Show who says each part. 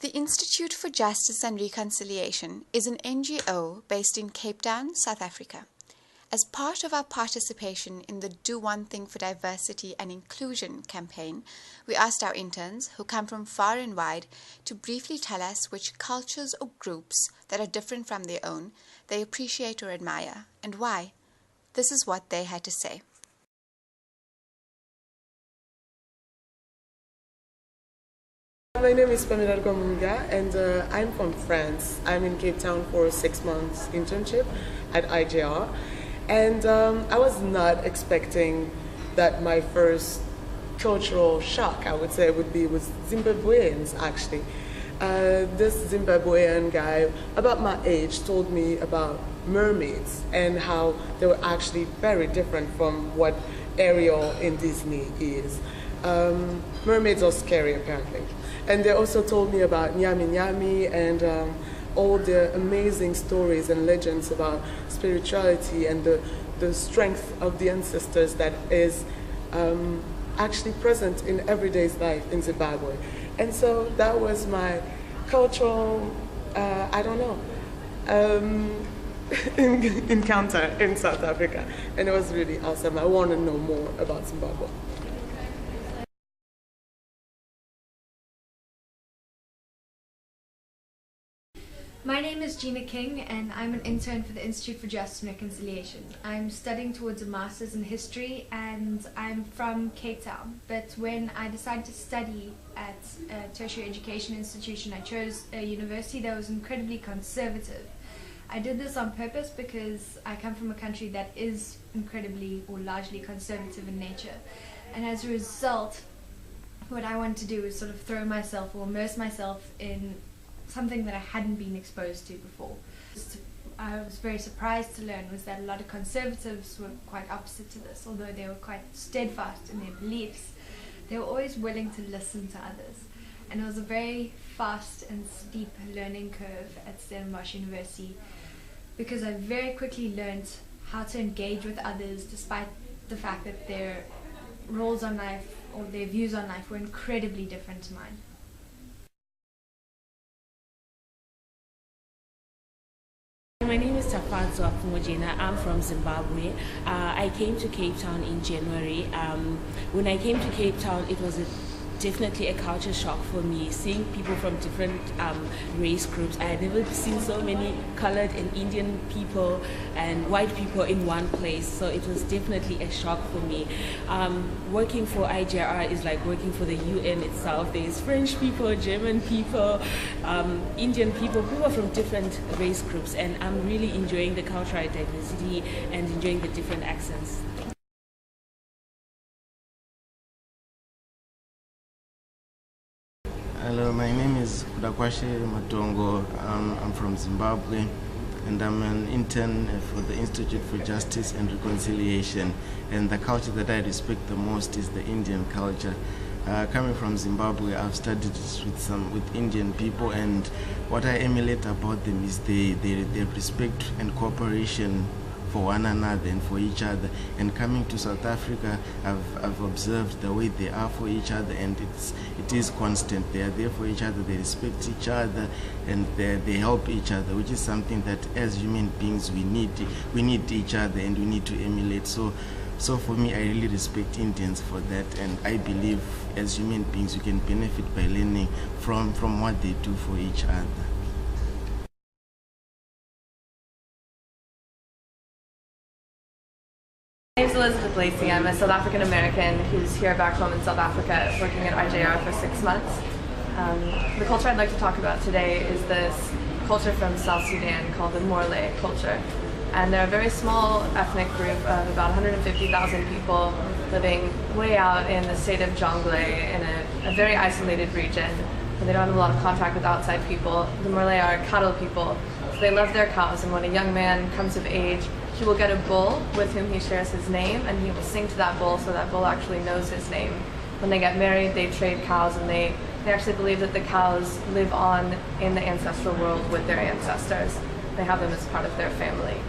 Speaker 1: The Institute for Justice and Reconciliation is an NGO based in Cape Town, South Africa. As part of our participation in the Do One Thing for Diversity and Inclusion campaign, we asked our interns, who come from far and wide, to briefly tell us which cultures or groups that are different from their own they appreciate or admire, and why. This is what they had to say.
Speaker 2: My name is Pamela Gomunga, and I'm from France. I'm in Cape Town for a 6 months internship at IJR. And I was not expecting that my first cultural shock, I would say, would be with Zimbabweans, actually. This Zimbabwean guy, about my age, told me about mermaids and how they were actually very different from what Ariel in Disney is. Mermaids are scary, apparently. And they also told me about Nyami Nyami and all the amazing stories and legends about spirituality and the strength of the ancestors that is actually present in everyday life in Zimbabwe. And so that was my cultural, encounter in South Africa. And it was really awesome. I want to know more about Zimbabwe.
Speaker 3: My name is Gina King, and I'm an intern for the Institute for Justice and Reconciliation. I'm studying towards a master's in history, and I'm from Cape Town. But when I decided to study at a tertiary education institution, I chose a university that was incredibly conservative. I did this on purpose because I come from a country that is incredibly or largely conservative in nature. And as a result, what I wanted to do was sort of throw myself or immerse myself in something that I hadn't been exposed to before. I was very surprised to learn was that a lot of conservatives were quite opposite to this. Although they were quite steadfast in their beliefs, they were always willing to listen to others. And it was a very fast and steep learning curve at Stellenbosch University, because I very quickly learned how to engage with others despite the fact that their roles on life or their views on life were incredibly different to mine.
Speaker 4: My name is Tafadzo Apumojena. I'm from Zimbabwe. I came to Cape Town in January. When I came to Cape Town, it was definitely a culture shock for me, seeing people from different race groups. I had never seen so many colored and Indian people and white people in one place, so it was definitely a shock for me. Working for IJR is like working for the UN itself. There's French people, German people, Indian people who are from different race groups, and I'm really enjoying the cultural diversity and enjoying the different accents.
Speaker 5: Hello, my name is Kudakwashe Matongo. I'm from Zimbabwe, and I'm an intern for the Institute for Justice and Reconciliation. And the culture that I respect the most is the Indian culture. Coming from Zimbabwe, I've studied with Indian people, and what I emulate about them is their respect and cooperation for one another and for each other. And coming to South Africa, I've observed the way they are for each other, and it is constant. They are there for each other, they respect each other, and they help each other, which is something that as human beings we need each other and we need to emulate. So for me, I really respect Indians for that, and I believe as human beings we can benefit by learning from what they do for each other.
Speaker 6: My name is Elizabeth Lacey. I'm a South African American who's here back home in South Africa working at IJR for 6 months. The culture I'd like to talk about today is this culture from South Sudan called the Morley culture. And they're a very small ethnic group of about 150,000 people living way out in the state of Jonglei in a very isolated region. And they don't have a lot of contact with outside people. The Morley are cattle people, so they love their cows, and when a young man comes of age, he will get a bull with whom he shares his name, and he will sing to that bull so that bull actually knows his name. When they get married, they trade cows, and they actually believe that the cows live on in the ancestral world with their ancestors. They have them as part of their family.